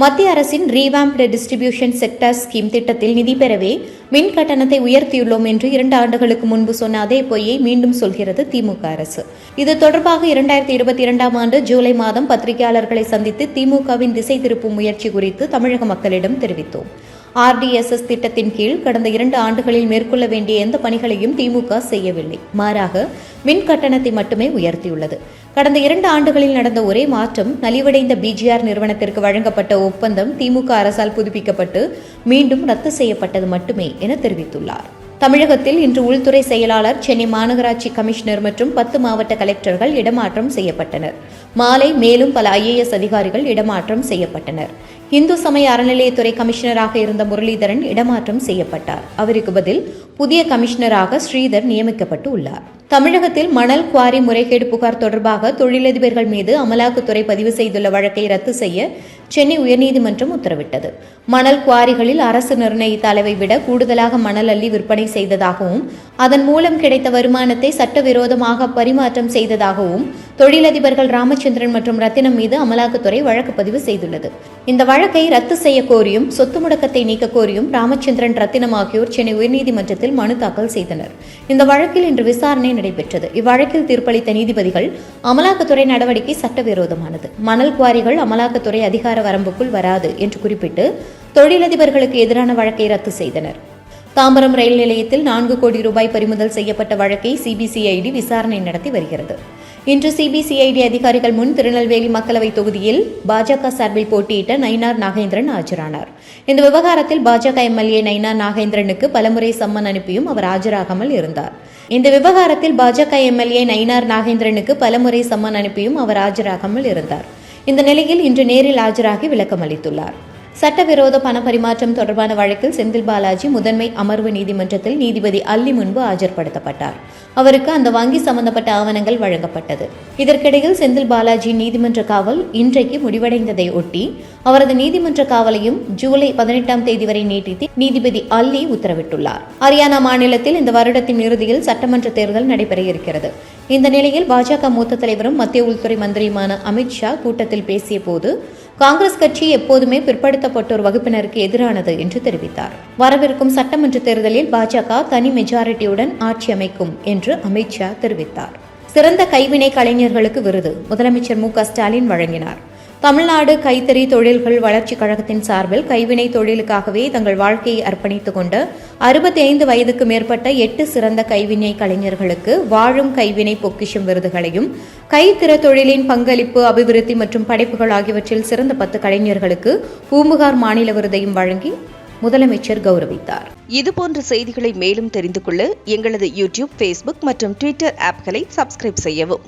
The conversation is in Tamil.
மத்திய அரசின் ரீவாம்ப்டு டிஸ்ட்ரிபியூஷன் செக்டர் ஸ்கீம் திட்டத்தில் நிதி பெறவே மின் கட்டணத்தை உயர்த்தியுள்ளோம் என்று 2 ஆண்டுகளுக்கு முன்பு சொன்ன அதே பொய்யை மீண்டும் சொல்கிறது திமுக அரசு. இது தொடர்பாக 2022ஆம் ஆண்டு ஜூலை மாதம் பத்திரிகையாளர்களை சந்தித்து திமுகவின் திசை திருப்பும் முயற்சி குறித்து தமிழக மக்களிடம் தெரிவித்தோம். RDSS திட்டத்தின் கீழ் கடந்த 2 ஆண்டுகளில் மேற்கொள்ள வேண்டிய எந்த பணிகளையும் திமுக செய்யவில்லை. மாறாக மின் கட்டணத்தை மட்டுமே உயர்த்தியுள்ளது. கடந்த 2 ஆண்டுகளில் நடந்த ஒரே மாற்றம் நலிவடைந்த BGR நிறுவனத்திற்கு வழங்கப்பட்ட ஒப்பந்தம் திமுக அரசால் புதுப்பிக்கப்பட்டு மீண்டும் ரத்து செய்யப்பட்டது மட்டுமே என தெரிவித்துள்ளார். தமிழகத்தில் இன்று உள்துறை செயலாளர், சென்னை மாநகராட்சி கமிஷனர் மற்றும் 10 மாவட்ட கலெக்டர்கள் இடமாற்றம் செய்யப்பட்டனர். மாலை மேலும் பல IAS அதிகாரிகள் இடமாற்றம் செய்யப்பட்டனர். இந்து சமய அறநிலையத்துறை கமிஷனராக இருந்த முரளிதரன் இடமாற்றம் செய்யப்பட்டார். அவருக்கு பதில் புதிய கமிஷனராக ஸ்ரீதர் நியமிக்கப்பட்டு உள்ளார். தமிழகத்தில் மணல் குவாரி முறைகேடு புகார் தொடர்பாக தொழிலதிபர்கள் மீது அமலாக்கத்துறை பதிவு செய்துள்ள வழக்கை ரத்து செய்ய சென்னை உயர்நீதிமன்றம் உத்தரவிட்டது. மணல் குவாரிகளில் அரசு நிர்ணயித்த அளவை விட கூடுதலாக மணல் அள்ளி விற்பனை செய்ததாகவும் அதன் மூலம் கிடைத்த வருமானத்தை சட்டவிரோதமாக பரிமாற்றம் செய்ததாகவும் தொழிலதிபர்கள் ராமச்சந்திரன் மற்றும் ரத்தினம் மீது அமலாக்கத்துறை வழக்கு பதிவு செய்துள்ளது. இந்த வழக்கை ரத்து செய்ய கோரியும் சொத்து முடக்கத்தை நீக்க கோரியும் ராமச்சந்திரன், ரத்தினம் ஆகியோர் சென்னை உயர்நீதிமன்றத்தில் மனு தாக்கல் செய்தனர். இந்த வழக்கில் இன்று விசாரணை நடைபெற்றது. இவ்வழக்கில் தீர்ப்பளித்த நீதிபதிகள் அமலாக்கத்துறை நடவடிக்கை சட்டவிரோதமானது, மணல் குவாரிகள் அமலாக்கத்துறை அதிகார வரம்புக்குள் வராது என்று குறிப்பிட்டு தொழிலதிபர்களுக்கு எதிரான வழக்கை ரத்து செய்தனர். தாம்பரம் ரயில் நிலையத்தில் 4 கோடி ரூபாய் பறிமுதல் செய்யப்பட்ட வழக்கை CBCID விசாரணை நடத்தி வருகிறது. இன்று CBCID அதிகாரிகள் முன் திருநெல்வேலி மக்களவை தொகுதியில் பாஜக சார்பில் போட்டியிட்ட நயினார் நாகேந்திரன் ஆஜரானார். இந்த விவகாரத்தில் பாஜக MLA நயினார் நாகேந்திரனுக்கு பலமுறை சம்மன் அனுப்பியும் அவர் ஆஜராகாமல் இருந்தார். இந்த நிலையில் இன்று நேரில் ஆஜராகி விளக்கம் அளித்துள்ளார். சட்டவிரோத பண பரிமாற்றம் தொடர்பான வழக்கில் செந்தில் பாலாஜி முதன்மை அமர்வு நீதிமன்றத்தில் நீதிபதி அல்லி முன்பு ஆஜர்படுத்தப்பட்டார். அவருக்கு அந்த வங்கி சம்பந்தப்பட்ட ஆவணங்கள் வழங்கப்பட்டது. இதற்கிடையில் செந்தில் பாலாஜி நீதிமன்ற காவல் இன்றைக்கு முடிவடைந்ததை ஒட்டி அவரது நீதிமன்ற காவலையும் ஜூலை 18ஆம் தேதி வரை நீட்டித்து நீதிபதி அல்லி உத்தரவிட்டுள்ளார். ஹரியானா மாநிலத்தில் இந்த வருடத்தின் இறுதியில் சட்டமன்ற தேர்தல் நடைபெற இருக்கிறது. இந்த நிலையில் பாஜக மூத்த தலைவரும் மத்திய உள்துறை மந்திரியுமான அமித்ஷா கூட்டத்தில் பேசிய போது காங்கிரஸ் கட்சி எப்போதுமே பிற்படுத்தப்பட்டோர் வகுப்பினருக்கு எதிரானது என்று தெரிவித்தார். வரவிருக்கும் சட்டமன்ற தேர்தலில் பாஜக தனி மெஜாரிட்டியுடன் ஆட்சி அமைக்கும் என்று அமித்ஷா தெரிவித்தார். சிறந்த கைவினை கலைஞர்களுக்கு விருது முதலமைச்சர் MK ஸ்டாலின் வழங்கினார். தமிழ்நாடு கைத்தறி தொழில்கள் வளர்ச்சிக் கழகத்தின் சார்பில் கைவினை தொழிலுக்காகவே தங்கள் வாழ்க்கையை அர்ப்பணித்துக் கொண்ட 65 வயதுக்கு மேற்பட்ட 8 சிறந்த கைவினை கலைஞர்களுக்கு வாழும் கைவினை பொக்கிஷம் விருதுகளையும், கைத்திற தொழிலின் பங்களிப்பு, அபிவிருத்தி மற்றும் படைப்புகள் ஆகியவற்றில் சிறந்த 10 கலைஞர்களுக்கு பூம்புகார் மாநில விருதையும் வழங்கி முதலமைச்சர் கௌரவித்தார். இதுபோன்ற செய்திகளை மேலும் தெரிந்து கொள்ள எங்களது YouTube, Facebook மற்றும் Twitter ஆப்களை சப்ஸ்கிரைப் செய்யவும்.